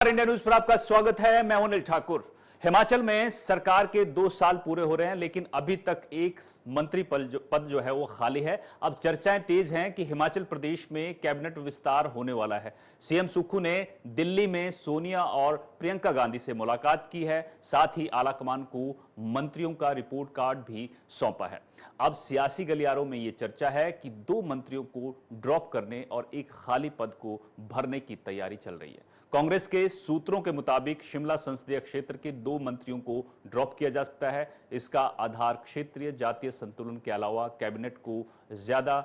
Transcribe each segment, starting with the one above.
India news पर आपका स्वागत है। मैं हूं अनिल ठाकुर। हिमाचल में सरकार के 2 साल पूरे हो रहे हैं, लेकिन अभी तक एक मंत्री पद जो है वो खाली है। अब चर्चाएं तेज हैं कि हिमाचल प्रदेश में कैबिनेट विस्तार होने वाला है। सीएम सुक्खू ने दिल्ली में सोनिया और प्रियंका गांधी से मुलाकात की है, साथ ही आलाकमान को मंत्रियों का रिपोर्ट कार्ड भी सौंपा है। अब सियासी गलियारों में यह चर्चा है कि 2 मंत्रियों को ड्रॉप करने और एक खाली पद को भरने की तैयारी चल रही है। कांग्रेस के सूत्रों के मुताबिक शिमला संसदीय क्षेत्र के 2 मंत्रियों को ड्रॉप किया जा सकता है। इसका आधार क्षेत्रीय जातीय संतुलन के अलावा कैबिनेट को ज्यादा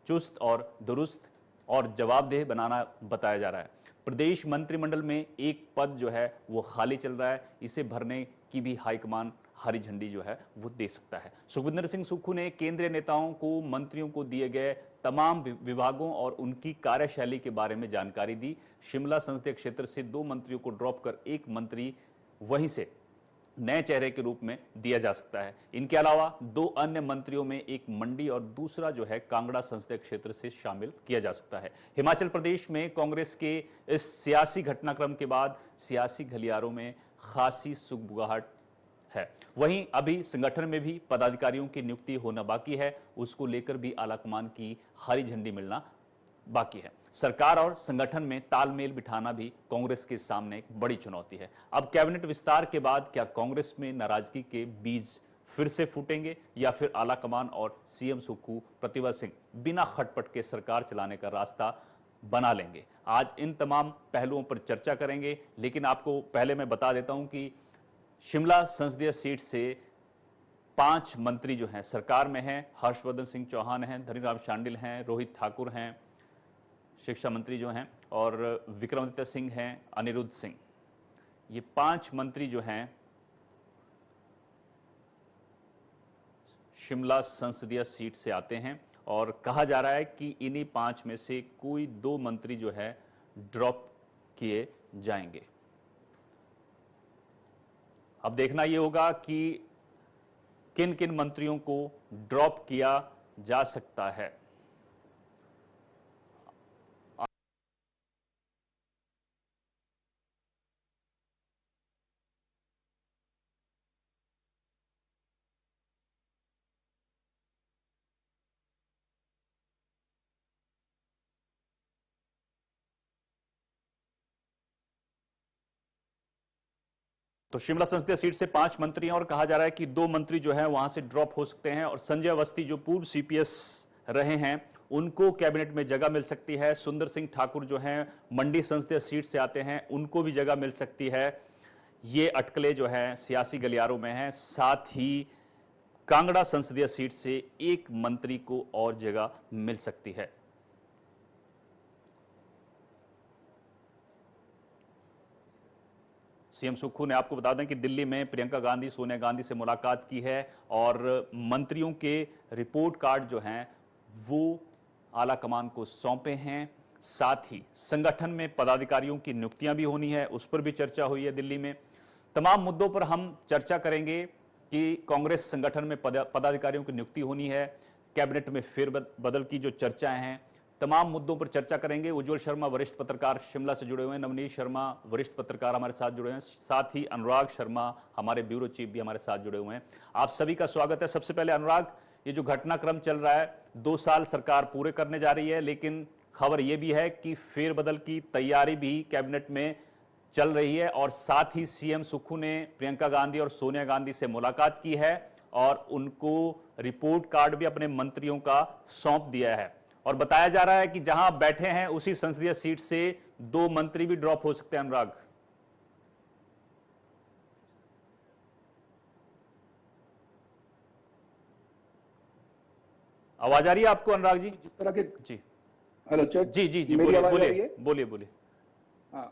चुस्त और दुरुस्त और जवाबदेह बनाना बताया जा रहा है। प्रदेश मंत्रिमंडल में एक पद जो है वो खाली चल रहा है, इसे भरने की भी हाईकमान हरी झंडी जो है वो दे सकता है। सुखविंदर सिंह सुक्खू ने केंद्रीय नेताओं को मंत्रियों को दिए गए तमाम विभागों और उनकी कार्यशैली के बारे में जानकारी दी। शिमला संसदीय क्षेत्र से 2 मंत्रियों को ड्रॉप कर एक मंत्री वहीं से नए चेहरे के रूप में दिया जा सकता है। इनके अलावा 2 अन्य मंत्रियों में एक मंडी और दूसरा जो है कांगड़ा संसदीय क्षेत्र से शामिल किया जा सकता है। हिमाचल प्रदेश में कांग्रेस के इस सियासी घटनाक्रम के बाद सियासी गलियारों में खासी सुगबुगाहट है। वहीं अभी संगठन में भी पदाधिकारियों की नियुक्ति होना बाकी है, उसको लेकर भी आलाकमान की हरी झंडी मिलना बाकी है। सरकार और संगठन में तालमेल बिठाना भी कांग्रेस के सामने एक बड़ी चुनौती है। अब कैबिनेट विस्तार के बाद क्या कांग्रेस में नाराजगी के बीज फिर से फूटेंगे या फिर आलाकमान और सीएम सुक्खू प्रतिभा सिंह बिना खटपट के सरकार चलाने का रास्ता बना लेंगे? आज इन तमाम पहलुओं पर चर्चा करेंगे, लेकिन आपको पहले मैं बता देता हूं कि शिमला संसदीय सीट से 5 मंत्री जो हैं सरकार में हैं। हर्षवर्धन सिंह चौहान हैं, धनीराम शांडिल हैं, रोहित ठाकुर हैं, शिक्षा मंत्री जो हैं, और विक्रमादित्य सिंह हैं, अनिरुद्ध सिंह। ये 5 मंत्री जो हैं शिमला संसदीय सीट से आते हैं और कहा जा रहा है कि इन्हीं 5 में से कोई 2 मंत्री जो है ड्रॉप किए जाएंगे। अब देखना यह होगा कि किन किन मंत्रियों को ड्रॉप किया जा सकता है। तो शिमला संसदीय सीट से 5 मंत्री हैं और कहा जा रहा है कि 2 मंत्री जो है वहां से ड्रॉप हो सकते हैं। और संजय अवस्थी जो पूर्व सीपीएस रहे हैं उनको कैबिनेट में जगह मिल सकती है। सुंदर सिंह ठाकुर जो हैं मंडी संसदीय सीट से आते हैं, उनको भी जगह मिल सकती है। ये अटकलें जो है सियासी गलियारों में हैं। साथ ही कांगड़ा संसदीय सीट से एक मंत्री को और जगह मिल सकती है। सीएम सुक्खू ने आपको बता दें कि दिल्ली में प्रियंका गांधी, सोनिया गांधी से मुलाकात की है और मंत्रियों के रिपोर्ट कार्ड जो हैं वो आलाकमान को सौंपे हैं। साथ ही संगठन में पदाधिकारियों की नियुक्तियां भी होनी है, उस पर भी चर्चा हुई है दिल्ली में। तमाम मुद्दों पर हम चर्चा करेंगे कि कांग्रेस संगठन में पदाधिकारियों की नियुक्ति होनी है, कैबिनेट में फेरबदल की जो चर्चाएं हैं, तमाम मुद्दों पर चर्चा करेंगे। उज्जवल शर्मा वरिष्ठ पत्रकार शिमला से जुड़े हुए हैं, नवनीत शर्मा वरिष्ठ पत्रकार हमारे साथ जुड़े हैं, साथ ही अनुराग शर्मा हमारे ब्यूरो चीफ भी हमारे साथ जुड़े हुए हैं। आप सभी का स्वागत है। सबसे पहले अनुराग, ये जो घटनाक्रम चल रहा है, 2 साल सरकार पूरे करने जा रही है, लेकिन खबर यह भी है कि फेरबदल की तैयारी भी कैबिनेट में चल रही है और साथ ही सीएम सुक्खू ने प्रियंका गांधी और सोनिया गांधी से मुलाकात की है और उनको रिपोर्ट कार्ड भी अपने मंत्रियों का सौंप दिया है। और बताया जा रहा है कि जहां बैठे हैं उसी संसदीय सीट से 2 मंत्री भी ड्रॉप हो सकते हैं। अनुराग, आवाज आ रही है आपको? अनुराग जी, जिस तरह के जी हेलो चेक जी जी जी, मेरी आवाज आ रही बोलिए है? बोलिए बोलिए। हाँ,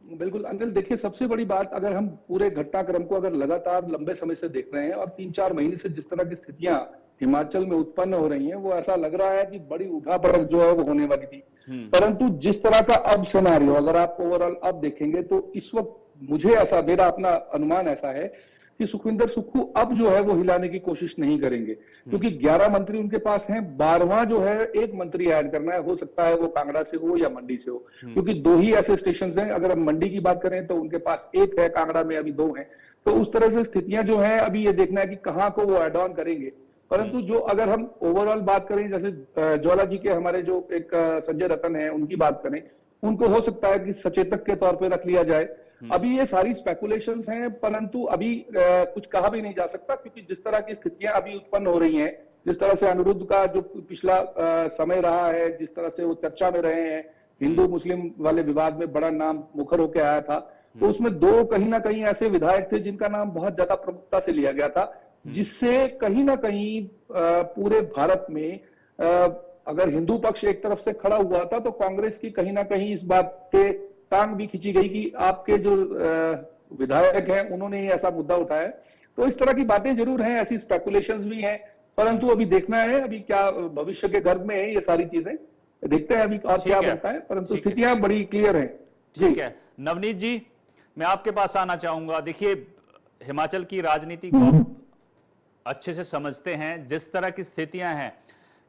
बिल्कुल अंकल। देखिए, सबसे बड़ी बात, अगर हम पूरे घटनाक्रम को अगर लगातार लंबे समय से देख रहे हैं और 3-4 महीने से जिस तरह की स्थितियां हिमाचल में उत्पन्न हो रही हैं, वो ऐसा लग रहा है कि बड़ी उठापटक जो है वो होने वाली थी। परंतु जिस तरह का अब सिनेरियो अगर आप ओवरऑल अब देखेंगे तो इस वक्त मुझे ऐसा, मेरा अपना अनुमान ऐसा है कि सुखविंदर सुक्खू अब जो है वो हिलाने की कोशिश नहीं करेंगे, क्योंकि 11 मंत्री उनके पास हैं। 12वां जो है एक मंत्री ऐड करना है, हो सकता है वो कांगड़ा से हो या मंडी से हो, क्योंकि दो ही ऐसे स्टेशन हैं। अगर हम मंडी की बात करें तो उनके पास एक है, कांगड़ा में अभी दो हैं। तो उस तरह से स्थितियां जो है अभी ये देखना है कि कहां को वो एड ऑन करेंगे। परंतु जो अगर हम ओवरऑल बात करें, जैसे ज्वाला जी के हमारे जो एक संजय रतन है उनकी बात करें, उनको हो सकता है कि सचेतक के तौर पे रख लिया जाए। अभी ये सारी स्पेकुलेशंस हैं, परंतु अभी कुछ कहा भी नहीं जा सकता, क्योंकि जिस तरह की स्थितियां अभी उत्पन्न हो रही हैं, जिस तरह से अनिरुद्ध का जो पिछला समय रहा है, जिस तरह से वो चर्चा में रहे हैं, हिंदू मुस्लिम वाले विवाद में बड़ा नाम मुखर होकर आया था, तो उसमें दो कहीं ना कहीं ऐसे विधायक थे जिनका नाम बहुत ज्यादा प्रमुखता से लिया गया था, जिससे कहीं ना कहीं पूरे भारत में अगर हिंदू पक्ष एक तरफ से खड़ा हुआ था, तो कांग्रेस की कहीं ना कहीं इस बात पे टांग भी खींची गई कि आपके जो विधायक हैं उन्होंने ही ऐसा मुद्दा उठाया। तो इस तरह की बातें जरूर हैं, ऐसी स्पेकुलेशंस भी हैं, परंतु अभी देखना है अभी क्या भविष्य के गर्भ में है ये सारी चीजें। देखते हैं अभी और क्या बनता है, परंतु स्थितियां बड़ी क्लियर हैं। ठीक है नवनीत जी, मैं आपके पास आना चाहूंगा। देखिए, हिमाचल की राजनीति को आप अच्छे से समझते हैं। जिस तरह की स्थितियां हैं,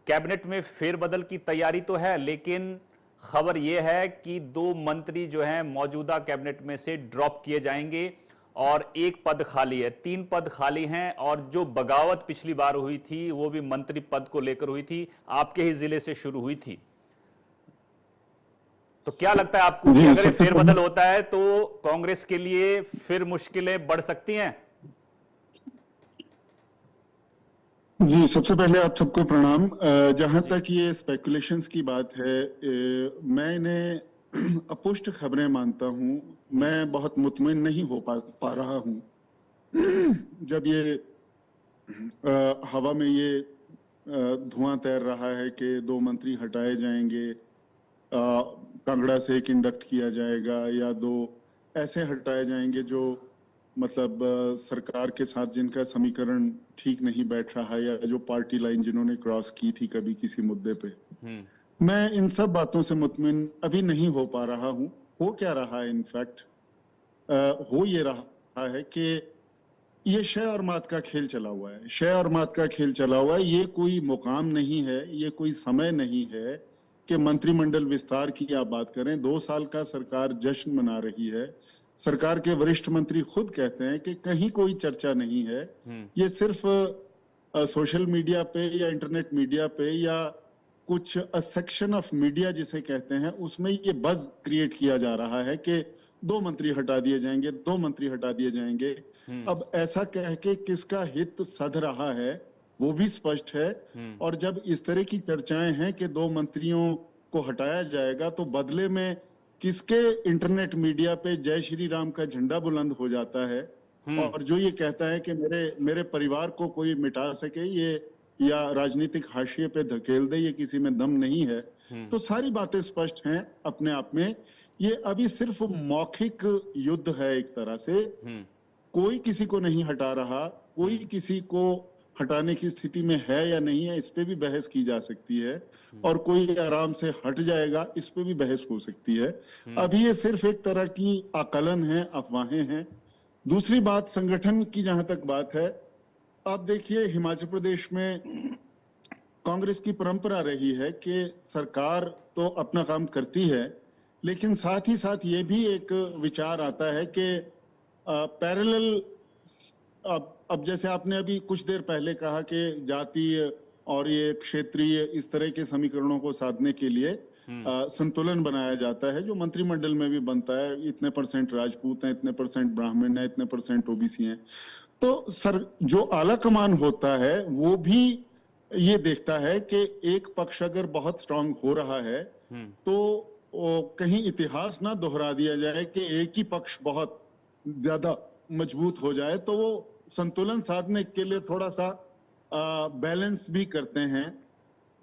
कैबिनेट में फेरबदल की तैयारी तो है, लेकिन खबर यह है कि 2 मंत्री जो हैं मौजूदा कैबिनेट में से ड्रॉप किए जाएंगे और एक पद खाली है, 3 पद खाली हैं। और जो बगावत पिछली बार हुई थी वो भी मंत्री पद को लेकर हुई थी, आपके ही जिले से शुरू हुई थी। तो क्या लगता है आपको कि अगर फेरबदल होता है तो कांग्रेस के लिए फिर मुश्किलें बढ़ सकती हैं? जी, सबसे पहले आप सबको प्रणाम। जहां तक ये स्पेकुलेशंस की बात है, मैं इन्हें अपुष्ट खबरें मानता हूं। मैं बहुत मुतमिन नहीं हो पा रहा हूं जब ये हवा में ये धुआं तैर रहा है कि 2 मंत्री हटाए जाएंगे, कांगड़ा से एक इंडक्ट किया जाएगा या 2 ऐसे हटाए जाएंगे जो मतलब सरकार के साथ जिनका समीकरण ठीक नहीं बैठ रहा है, या जो पार्टी लाइन जिन्होंने क्रॉस की थी कभी किसी मुद्दे पे। मैं इन सब बातों से मुतमिन अभी नहीं हो पा रहा हूं। हो क्या रहा है, इनफैक्ट हो ये रहा है कि ये शय और मात का खेल चला हुआ है। शय और मात का खेल चला हुआ है। ये कोई मुकाम नहीं है, ये कोई समय नहीं है कि मंत्रिमंडल विस्तार की आप बात करें। 2 साल का सरकार जश्न मना रही है। सरकार के वरिष्ठ मंत्री खुद कहते हैं कि कहीं कोई चर्चा नहीं है। ये सिर्फ सोशल मीडिया पे या इंटरनेट मीडिया पे या कुछ सेक्शन ऑफ मीडिया जिसे कहते हैं, उसमें ये बज क्रिएट किया जा रहा है कि 2 मंत्री हटा दिए जाएंगे, 2 मंत्री हटा दिए जाएंगे। अब ऐसा कह के किसका हित सध रहा है वो भी स्पष्ट है। और जब इस तरह की चर्चाएं हैं कि 2 मंत्रियों को हटाया जाएगा, तो बदले में किसके इंटरनेट मीडिया पे जय श्री राम का झंडा बुलंद हो जाता है, और जो ये कहता है कि मेरे परिवार को कोई मिटा सके ये या राजनीतिक हाशिए पे धकेल दे, ये किसी में दम नहीं है। तो सारी बातें स्पष्ट हैं अपने आप में। ये अभी सिर्फ मौखिक युद्ध है एक तरह से। कोई किसी को नहीं हटा रहा, कोई किसी को हटाने की स्थिति में है या नहीं है, इस पे भी बहस की जा सकती है। और कोई आराम से हट जाएगा, इस पे भी बहस हो सकती है। अभी ये सिर्फ एक तरह की आकलन है, अफवाहें हैं। दूसरी बात, संगठन की जहां तक बात है, आप देखिए हिमाचल प्रदेश में कांग्रेस की परंपरा रही है कि सरकार तो अपना काम करती है, लेकिन साथ ही साथ ये भी एक विचार आता है कि पैरेलल, अब जैसे आपने अभी कुछ देर पहले कहा कि जातीय और ये क्षेत्रीय इस तरह के समीकरणों को साधने के लिए संतुलन बनाया जाता है, जो मंत्रिमंडल में भी बनता है। इतने % राजपूत हैं, इतने % ब्राह्मण हैं, इतने % ओबीसी हैं। तो सर, जो आला कमान होता है वो भी ये देखता है कि एक पक्ष अगर बहुत स्ट्रांग हो रहा है तो कहीं इतिहास ना दोहरा दिया जाए कि एक ही पक्ष बहुत ज्यादा मजबूत हो जाए, तो वो संतुलन साधने के लिए थोड़ा सा बैलेंस भी करते हैं।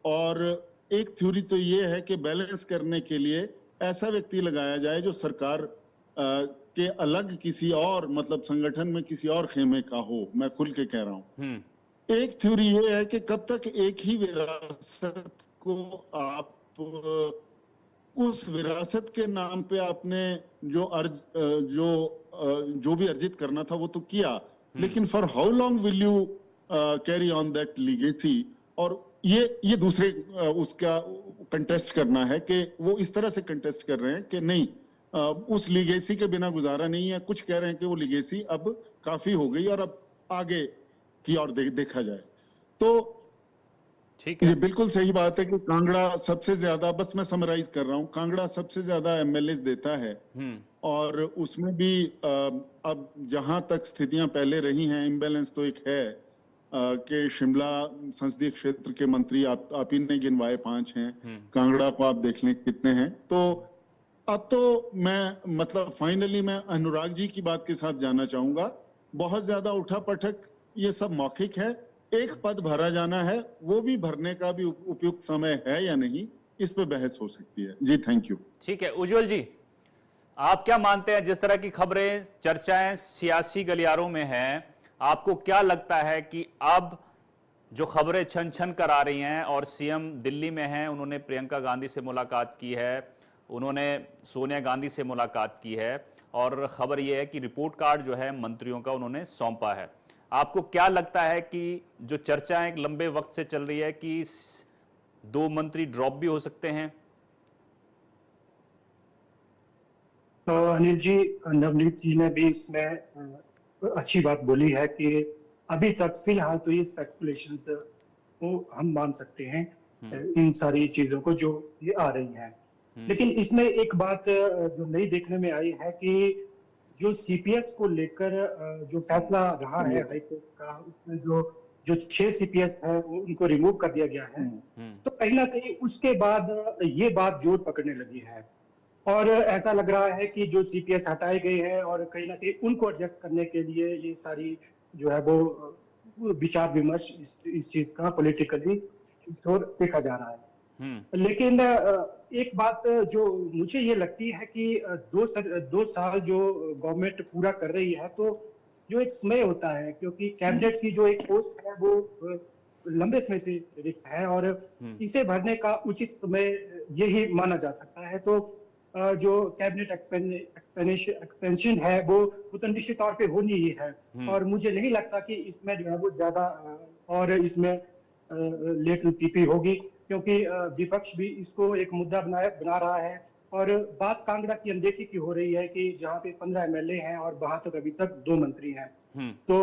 और एक थ्योरी तो ये है कि बैलेंस करने के लिए ऐसा व्यक्ति लगाया जाए जो सरकार के अलग किसी और, मतलब संगठन में किसी और खेमे का हो। मैं खुल के कह रहा हूं। एक थ्योरी ये है कि कब तक एक ही विरासत को आप उस विरासत के नाम पे आपने जो भी अर्जित करना था वो तो किया, लेकिन for how long will you carry on that legacy? और ये दूसरे उसका कंटेस्ट करना है कि वो इस तरह से कंटेस्ट कर रहे हैं कि नहीं, उस लीगेसी के बिना गुजारा नहीं है। कुछ कह रहे हैं कि वो लीगेसी अब काफी हो गई और अब आगे की ओर देखा जाए। तो ठीक है, ये बिल्कुल सही बात है कि कांगड़ा सबसे ज्यादा, बस मैं समराइज कर रहा हूं, कांगड़ा सबसे ज्यादा एमएलए देता है। और उसमें भी अब जहां तक स्थितियां पहले रही हैं, इम्बैलेंस तो एक है कि शिमला संसदीय क्षेत्र के मंत्री आप ही ने गिनवाए 5 हैं, कांगड़ा को आप देख लें कितने हैं। तो अब तो मैं मतलब फाइनली मैं अनुराग जी की बात के साथ जाना चाहूंगा। बहुत ज्यादा उठा पटक ये सब मौखिक है। एक पद भरा जाना है, वो भी भरने का भी उपयुक्त समय है या नहीं, इस पे बहस हो सकती है। जी थैंक यू। ठीक है। उज्जवल जी, आप क्या मानते हैं, जिस तरह की खबरें चर्चाएं सियासी गलियारों में हैं, आपको क्या लगता है कि अब जो खबरें छन छन कर आ रही हैं और सीएम दिल्ली में हैं, उन्होंने प्रियंका गांधी से मुलाकात की है, उन्होंने सोनिया गांधी से मुलाकात की है और खबर यह है कि रिपोर्ट कार्ड जो है मंत्रियों का उन्होंने सौंपा है, आपको क्या लगता है कि जो चर्चाएं लंबे वक्त से चल रही है कि 2 मंत्री ड्रॉप भी हो सकते हैं? तो अनिल जी, नवनीत जी ने भी इसमें अच्छी बात बोली है कि अभी तक फिलहाल तो ये स्पेकुलेशंस को हम मान सकते हैं, इन सारी चीजों को जो ये आ रही हैं। लेकिन इसमें एक बात जो नई देखने में आई है कि जो सीपीएस को लेकर जो फैसला रहा है हाईकोर्ट का, उसमें जो 6 सीपीएस है उनको रिमूव कर दिया गया है। तो कहीं ना कहीं उसके बाद ये बात जोर पकड़ने लगी है और ऐसा लग रहा है कि जो सीपीएस हटाए गए हैं और कहीं ना कहीं उनको एडजस्ट करने के लिए ये सारी जो है वो विचार विमर्श इस चीज का पॉलिटिकली देखा जा रहा है। लेकिन एक बात जो मुझे ये लगती है कि 2 साल जो गवर्नमेंट पूरा कर रही है, तो जो एक समय होता है, क्योंकि कैबिनेट की जो एक पोस्ट है वो लंबे समय से रिक्त है और इसे भरने का उचित समय यही माना जा सकता है। तो जो कैबिनेट एक्सपेंशन है वो तो निश्चित तौर पे होनी ही है और मुझे नहीं लगता कि इसमें जो है वो ज्यादा और इसमें लेट लतीफी होगी, क्योंकि विपक्ष भी इसको एक मुद्दा बना रहा है और बात कांगड़ा की अनदेखी की हो रही है कि जहाँ पे 15 एमएलए हैं और वहां तक अभी तक 2 मंत्री हैं। तो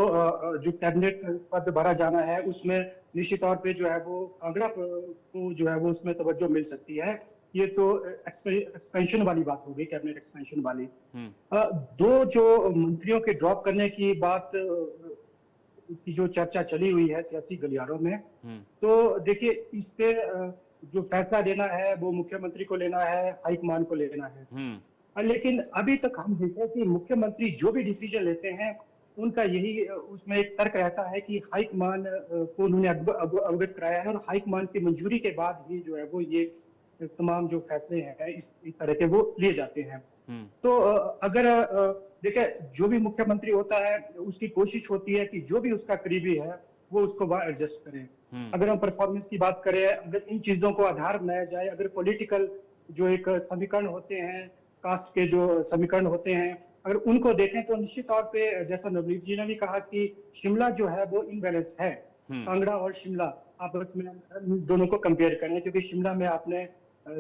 जो कैबिनेट पद भरा जाना है उसमें निश्चित तौर पे जो है वो कांगड़ा को जो है वो उसमें तवज्जो मिल सकती है। ये तो एक्सपेंशन वाली बात हो गई, कैबिनेट एक्सपेंशन वाली। 2 जो मंत्रियों के ड्रॉप करने की बात की जो चर्चा चली हुई है सियासी गलियारों में, तो देखिए इस पे जो फैसला लेना है वो मुख्यमंत्री को लेना है, हाईकमान को लेना है। लेकिन अभी तक हम देखें कि मुख्यमंत्री जो भी डिसीजन लेते हैं उनका यही उसमें एक तर्क रहता है कि हाईकमान को उन्होंने अवगत कराया है और हाईकमान की मंजूरी के बाद ही जो है वो ये तमाम जो फैसले हैं इस तरह के वो लिए जाते हैं। तो अगर देखिए जो भी मुख्यमंत्री होता है उसकी कोशिश होती है कि जो भी उसका करीबी है वो उसको वहां एडजस्ट करे। अगर हम परफॉर्मेंस की बात करें, अगर इन चीजों को आधार बनाया जाए, अगर पॉलिटिकल जो एक समीकरण होते हैं, कास्ट के जो समीकरण होते हैं, अगर उनको देखें तो निश्चित तौर पे जैसा नवनीत जी ने भी कहा कि शिमला जो है वो इनबैलेंस है। कांगड़ा और शिमला आपस में दोनों को कंपेयर करें, क्योंकि शिमला में आपने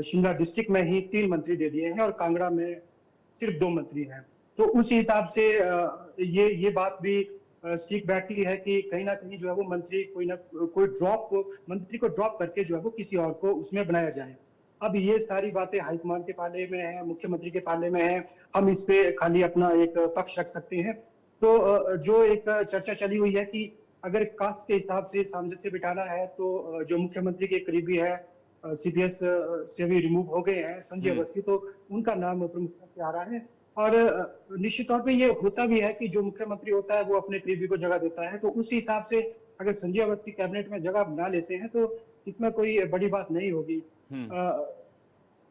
शिमला डिस्ट्रिक्ट में ही 3 मंत्री दे दिए हैं और कांगड़ा में सिर्फ 2 मंत्री हैं। तो उस हिसाब से ये बात भी ठीक बैठती है कि कहीं ना कहीं जो है वो मंत्री मंत्री को ड्रॉप करके जो है वो किसी और को उसमें बनाया जाए। अब ये सारी बातें हाईकमान के पाले में है, मुख्यमंत्री के पाले में है, हम इस पे खाली अपना एक पक्ष रख सकते हैं। तो जो एक चर्चा चली हुई है कि अगर कास्ट के हिसाब से सामंजस्य बिठाना है तो जो मुख्यमंत्री के करीबी है सीपीएस से भी रिमूव हो गए हैं संजय अवस्थी, तो उनका नाम प्रमुखता से आ रहा है। और निश्चित तौर पे ये होता भी है कि जो मुख्यमंत्री होता है वो अपने करीबी को जगह देता है। तो उस हिसाब से अगर संजय अवस्थी कैबिनेट में जगह बना लेते हैं तो इसमें कोई बड़ी बात नहीं होगी।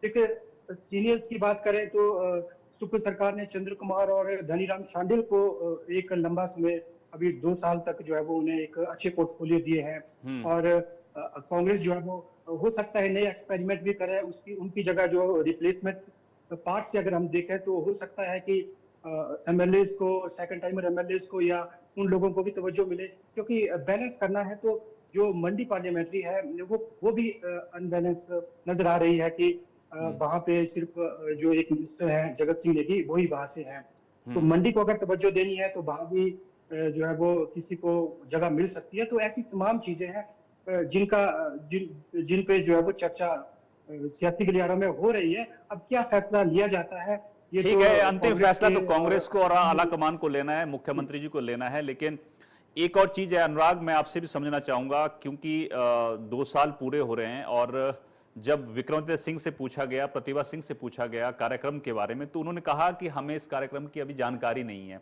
देखिए सीनियर्स की बात करें तो सुख सरकार ने चंद्र कुमार और धनीराम शांडिल को एक लंबा समय, अभी 2 साल तक जो है वो उन्हें एक अच्छे पोर्टफोलियो दिए हैं और कांग्रेस जो है वो हो सकता है नए एक्सपेरिमेंट भी करे, उसकी उनकी जगह जो रिप्लेसमेंट पार्ट से अगर हम देखें तो हो सकता है कि एमएलए को, सेकंड टाइमर एमएलए को या उन लोगों को भी तवज्जो मिले, क्योंकि बैलेंस करना है। तो जो मंडी पार्लियामेंट्री है वो भी अनबैलेंस नजर आ रही है कि वहां पे सिर्फ जो एक मिनिस्टर है जगत सिंह नेगी वही वहां से हैं। तो मंडी को अगर तवज्जो देनी है तो वहां भी जो है वो किसी को जगह मिल सकती है। तो ऐसी तमाम चीजें हैं जिन पे जो है वो चर्चा सियासी गलियारों में हो रही है। अब क्या फैसला लिया जाता है ये ठीक तो है, अंतिम कांग्रेस फैसला तो के कांग्रेस को और आला कमान को लेना है, मुख्यमंत्री जी को लेना है। लेकिन एक और चीज है अनुराग, मैं आपसे भी समझना चाहूंगा, क्योंकि 2 साल पूरे हो रहे हैं और जब विक्रमादित्य सिंह से पूछा गया, प्रतिभा सिंह से पूछा गया कार्यक्रम के बारे में, तो उन्होंने कहा कि हमें इस कार्यक्रम की अभी जानकारी नहीं है।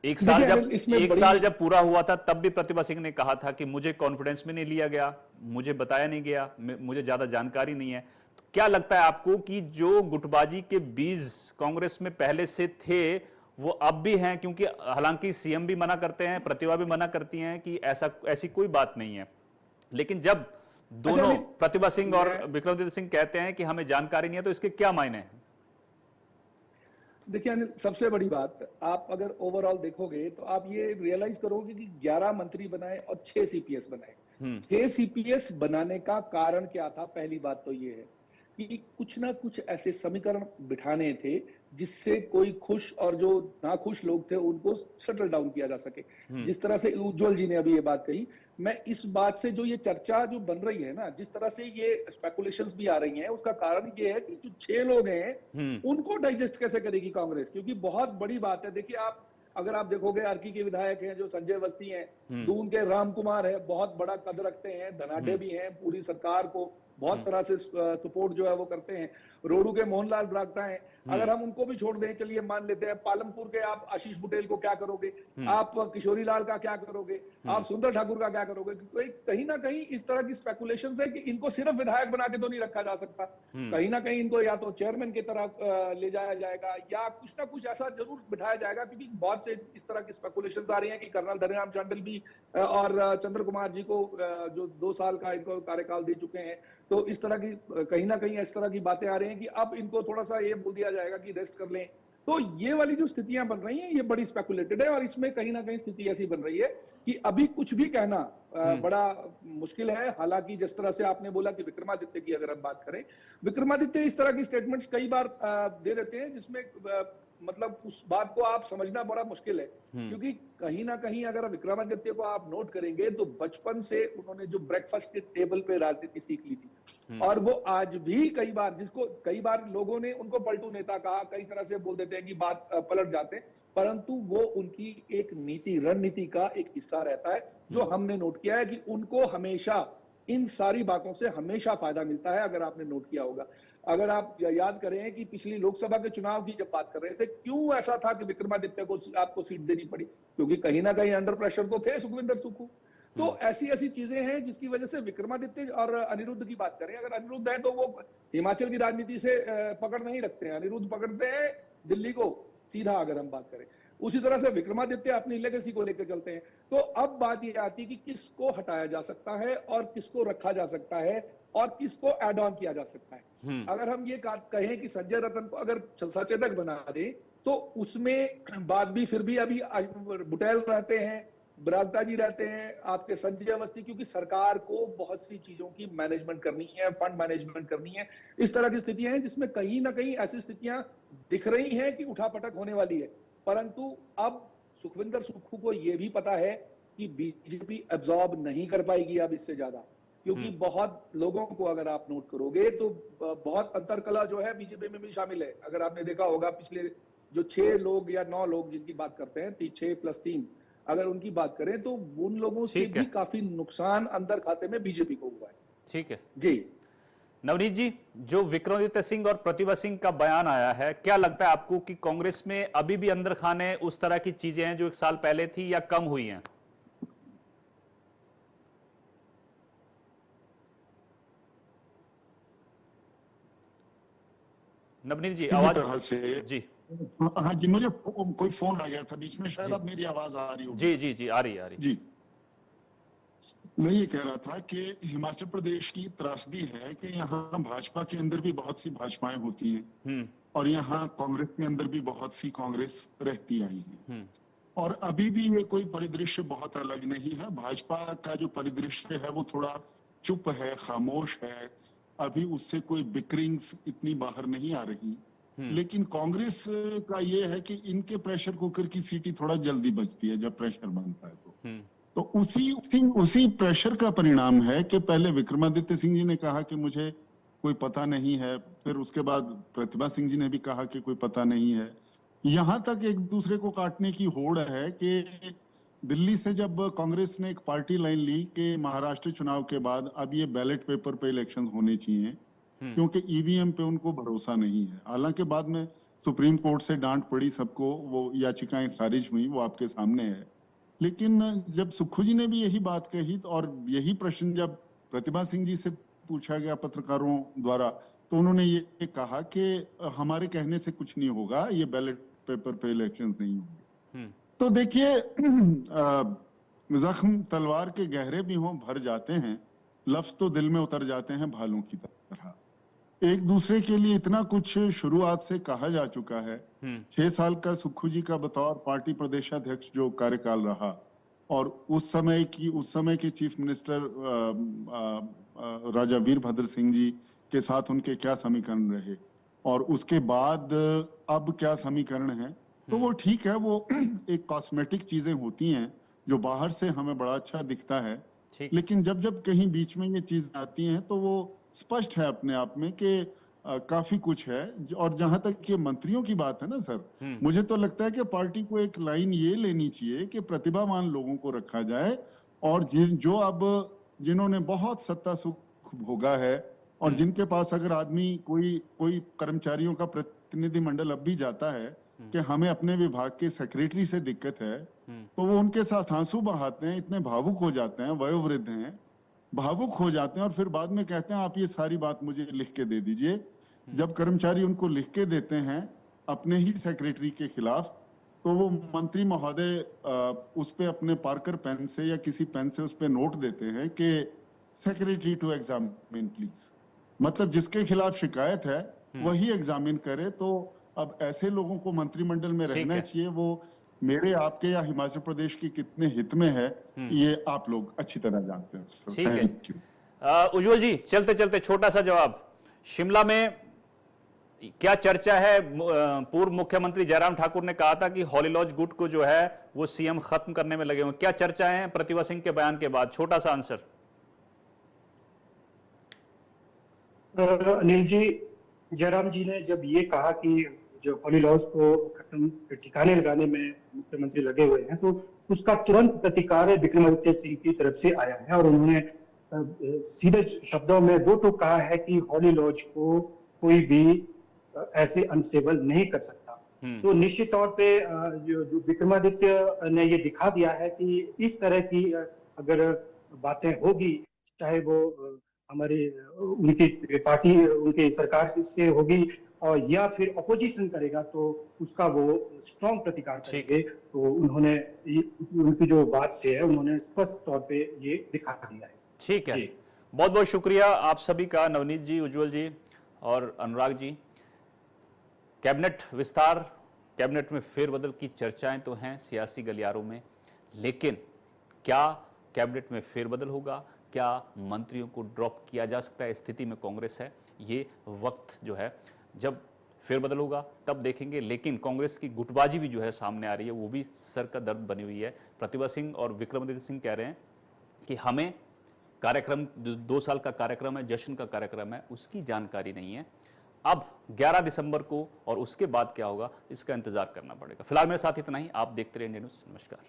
एक साल जब पूरा हुआ था तब भी प्रतिभा सिंह ने कहा था कि मुझे कॉन्फिडेंस में नहीं लिया गया, मुझे बताया नहीं गया, मुझे ज्यादा जानकारी नहीं है। तो क्या लगता है आपको कि जो गुटबाजी के बीज कांग्रेस में पहले से थे वो अब भी हैं? क्योंकि हालांकि सीएम भी मना करते हैं, प्रतिभा भी मना करती हैं कि ऐसी कोई बात नहीं है, लेकिन जब दोनों प्रतिभा सिंह और विक्रमादित्य सिंह कहते हैं कि हमें जानकारी नहीं है, तो इसके क्या मायने हैं? देखिए अनिल, सबसे बड़ी बात, आप अगर ओवरऑल देखोगे तो आप ये रियलाइज करोगे कि 11 मंत्री बनाए और 6 सीपीएस बनाए। 6 सीपीएस बनाने का कारण क्या था? पहली बात तो ये है कि कुछ ना कुछ ऐसे समीकरण बिठाने थे जिससे कोई खुश और जो नाखुश लोग थे उनको सेटल डाउन किया जा सके। जिस तरह से उज्जवल जी ने अभी ये बात कही, मैं इस बात से जो ये चर्चा जो बन रही है ना, जिस तरह से ये स्पेकुलेशंस भी आ रही हैं, उसका कारण ये है कि जो 6 लोग हैं उनको डाइजेस्ट कैसे करेगी कांग्रेस। क्योंकि बहुत बड़ी बात है, देखिए आप अगर आप देखोगे अर्की के विधायक हैं जो संजय अवस्थी हैं, दून के राम कुमार है, बहुत बड़ा कद रखते हैं, धनाढ्य भी हैं, पूरी सरकार को बहुत तरह से सपोर्ट जो है वो करते हैं। रोडू के मोहनलाल ब्रागटा हैं, अगर हम उनको भी छोड़ दें, चलिए मान लेते हैं, पालमपुर के आप आशीष बुटेल को क्या करोगे, आप किशोरी लाल का क्या करोगे, आप सुंदर ठाकुर का क्या करोगे? तो कहीं ना कहीं इस तरह की स्पेकुलेशंस है कि इनको सिर्फ विधायक बना के तो नहीं रखा जा सकता, कहीं ना कहीं इनको या तो चेयरमैन की तरह ले जाया जाएगा या कुछ ना कुछ ऐसा जरूर बिठाया जाएगा। क्योंकि बहुत से इस तरह की स्पेकुलेशंस आ रही हैं कि कर्नल धनीराम शांडिल भी और चंद्र कुमार जी को जो 2 साल का इनको कार्यकाल दे चुके हैं, तो इस तरह की कहीं ना कहीं इस तरह की बातें आ रही हैं कि अब इनको थोड़ा सा ये बोल दिया जाएगा कि रेस्ट कर लें। तो ये वाली जो स्थितियां बन रही हैं ये बड़ी स्पेकुलेटेड है और इसमें कहीं ना कहीं स्थिति ऐसी बन रही है कि अभी कुछ भी कहना बड़ा मुश्किल है। हालांकि जिस तरह से आपने बोला कि विक्रमादित्य की अगर हम बात करें, विक्रमादित्य इस तरह की स्टेटमेंट्स कई बार दे देते हैं जिसमें मतलब उस बात को आप समझना बड़ा मुश्किल है। क्योंकि कहीं ना कहीं अगर विक्रमादित्य को आप नोट करेंगे तो बचपन से उन्होंने जो ब्रेकफास्ट के टेबल पे राजनीति सीख ली थी और वो आज भी कई बार लोगों ने उनको पलटू नेता कहा, कई तरह से बोल देते हैं कि बात पलट जाते हैं, परंतु वो उनकी एक नीति रणनीति का एक हिस्सा रहता है जो हमने नोट किया है कि उनको हमेशा इन सारी बातों से हमेशा फायदा मिलता है। अगर आपने नोट किया होगा, अगर आप याद करें कि पिछली लोकसभा के चुनाव की जब बात कर रहे थे, क्यों ऐसा था कि विक्रमादित्य को आपको सीट देनी पड़ी? क्योंकि कहीं ना कहीं अंडर प्रेशर तो थे सुखविंदर सुक्खू। तो ऐसी चीजें हैं जिसकी वजह से विक्रमादित्य और अनिरुद्ध की बात करें, अगर अनिरुद्ध है तो वो हिमाचल की राजनीति से पकड़ नहीं रखते हैं, अनिरुद्ध पकड़ते हैं दिल्ली को सीधा। अगर हम बात करें उसी तरह से विक्रमादित्य अपनी लेगेसी को लेकर चलते हैं। तो अब बात यह आती है कि किसको हटाया जा सकता है और किसको रखा जा सकता है और किसको एड ऑन किया जा सकता है। अगर हम ये कहें कि संजय रतन को अगर सचेतक बना दें तो उसमें बात भी फिर भी अभी बुटेल रहते हैं, बरागटा जी रहते हैं, आपके संजय अवस्थी, क्योंकि सरकार को बहुत सी चीजों की मैनेजमेंट करनी है, फंड मैनेजमेंट करनी है। इस तरह की स्थितियां हैं जिसमें कहीं ना कहीं ऐसी स्थितियां दिख रही हैं कि उठापटक होने वाली है। परंतु अब सुखविंदर सुक्खू को यह भी पता है कि बीजेपी एब्जॉर्ब नहीं कर पाएगी अब इससे ज्यादा, क्योंकि बहुत लोगों को अगर आप नोट करोगे तो बहुत अंतरकला जो है बीजेपी में भी शामिल है। अगर आपने देखा होगा पिछले जो 6 लोग या 9 लोग जिनकी बात करते हैं, 6 + 3 अगर उनकी बात करें तो उन लोगों से भी काफी नुकसान अंदर खाते में बीजेपी को हुआ है। ठीक है जी नवनीत जी, जो विक्रमादित्य सिंह और प्रतिभा सिंह का बयान आया है, क्या लगता है आपको कि कांग्रेस में अभी भी अंदर खाने उस तरह की चीजें हैं जो 1 साल पहले थी या कम हुई हैं? नवनीत जी आवाज तरह से जी। हाँ जी, मुझे कोई फोन आ गया था बीच में, शायद अब मेरी आवाज आ रही होगी। जी आ रही जी। मैं ये कह रहा था कि हिमाचल प्रदेश की त्रासदी है कि यहाँ भाजपा के अंदर भी बहुत सी भाजपाएं होती हैं और यहाँ कांग्रेस के अंदर भी बहुत सी कांग्रेस रहती आई है। और अभी भी ये कोई परिदृश्य बहुत अलग नहीं है। भाजपा का जो परिदृश्य है वो थोड़ा चुप है, खामोश है, अभी उससे कोई बिकरिंग्स इतनी बाहर नहीं आ रही। लेकिन कांग्रेस का ये है कि इनके प्रेशर कुकर की सीटी थोड़ा जल्दी बजती है जब प्रेशर बनता है तो उसी प्रेशर का परिणाम है कि पहले विक्रमादित्य सिंह जी ने कहा कि मुझे कोई पता नहीं है, फिर उसके बाद प्रतिभा सिंह जी ने भी कहा कि कोई पता नहीं है। यहां तक एक दूसरे को काटने की होड़ है कि दिल्ली से जब कांग्रेस ने एक पार्टी लाइन ली कि महाराष्ट्र चुनाव के बाद अब ये बैलेट पेपर पे इलेक्शंस होने चाहिए, क्योंकि ईवीएम पे उनको भरोसा नहीं है। हालांकि बाद में सुप्रीम कोर्ट से डांट पड़ी सबको, वो याचिकाएं खारिज हुई, वो आपके सामने है। लेकिन जब सुक्खू जी ने भी यही बात कही और यही प्रश्न जब प्रतिभा सिंह जी से पूछा गया पत्रकारों द्वारा, तो उन्होंने ये कहा कि हमारे कहने से कुछ नहीं होगा, ये बैलेट पेपर पे इलेक्शंस नहीं होंगे। तो देखिए, जख्म तलवार के गहरे भी हों भर जाते हैं, लफ्ज तो दिल में उतर जाते हैं भालों की तरह। एक दूसरे के लिए इतना कुछ शुरुआत से कहा जा चुका है। 6 साल का सुक्खू जी का बतौर पार्टी प्रदेशाध्यक्ष जो कार्यकाल रहा, और उस समय के चीफ मिनिस्टर राजा वीरभद्र सिंह जी के साथ उनके क्या समीकरण रहे, और उसके बाद अब क्या समीकरण है, तो वो ठीक है, वो एक कॉस्मेटिक चीजें होती हैं जो बाहर से हमें बड़ा अच्छा दिखता है, लेकिन जब जब कहीं बीच में ये चीज आती हैं तो वो स्पष्ट है अपने आप में कि काफी कुछ है। और जहां तक ये मंत्रियों की बात है ना सर, मुझे तो लगता है कि पार्टी को एक लाइन ये लेनी चाहिए कि प्रतिभावान लोगों को रखा जाए, और जो अब जिन्होंने बहुत सत्ता सुख भोगा है और जिनके पास अगर आदमी कोई कर्मचारियों का प्रतिनिधिमंडल अब भी जाता है कि हमें अपने विभाग के सेक्रेटरी से दिक्कत है, तो वो उनके साथ आंसू बहाते हैं, इतने भावुक हो जाते हैं, वयोवृद्ध हैं, भावुक हो जाते हैं, और फिर बाद में कहते हैं आप ये सारी बात मुझे लिख के दे दीजिए। जब कर्मचारी उनको लिख के देते हैं अपने ही सेक्रेटरी के खिलाफ, तो वो मंत्री महोदय उस पे अपने पार्कर पेन से या किसी पेन से उस पे नोट देते हैं कि सेक्रेटरी टू एग्जामिन प्लीज, मतलब जिसके खिलाफ शिकायत है वही एग्जामिन करे। तो अब ऐसे लोगों को मंत्रिमंडल में रहना चाहिए, वो मेरे आपके या हिमाचल प्रदेश के कितने हित में है ये आप लोग अच्छी तरह जानते हैं। ठीक है। उज्जवल जी, चलते चलते छोटा सा जवाब, शिमला में क्या चर्चा है? पूर्व मुख्यमंत्री जयराम ठाकुर ने कहा था कि हॉली लॉज गुट को जो है वो सीएम खत्म करने में लगे हुए, क्या चर्चाएं हैं प्रतिभा सिंह के बयान के बाद? छोटा सा आंसर। अनिल जी, जयराम जी ने जब ये कहा कि जो हॉली लॉज को खत्म ठिकाने लगाने में मुख्यमंत्री लगे हुए हैं, तो उसका तुरंत प्रतिकार विक्रमादित्य सिंह की तरफ से आया है, और उन्होंने सीधे शब्दों में वो तो कहा है कि हॉली लॉज को कोई भी ऐसे अनस्टेबल नहीं कर सकता। तो निश्चित तौर पे जो विक्रमादित्य ने ये दिखा दिया है कि इस तरह की अगर बातें होगी, चाहे वो हमारी उनकी पार्टी उनकी सरकार से होगी और या फिर अपोजिशन करेगा, तो उसका वो स्ट्रॉन्ग प्रतिकार करेंगे। तो उन्होंने उनकी जो बात से है उन्होंने स्पष्ट तौर पे ये दिखा दिया है। ठीक है, बहुत बहुत शुक्रिया आप सभी का, नवनीत जी, उज्जवल जी और अनुराग जी। कैबिनेट विस्तार, कैबिनेट में फेरबदल की चर्चाएं तो हैं सियासी गलियारों में, लेकिन क्या कैबिनेट में फेरबदल होगा, क्या मंत्रियों को ड्रॉप किया जा सकता है, स्थिति में कांग्रेस है? ये वक्त जो है जब फेरबदल होगा तब देखेंगे। लेकिन कांग्रेस की गुटबाजी भी जो है सामने आ रही है, वो भी सर का दर्द बनी हुई है। प्रतिभा सिंह और विक्रमादित्य सिंह कह रहे हैं कि हमें कार्यक्रम, 2 साल का कार्यक्रम है, जश्न का कार्यक्रम है, उसकी जानकारी नहीं है। अब 11 दिसंबर को और उसके बाद क्या होगा इसका इंतजार करना पड़ेगा। फिलहाल मेरे साथ इतना ही। आप देखते रहिए इंडिया न्यूज़। नमस्कार।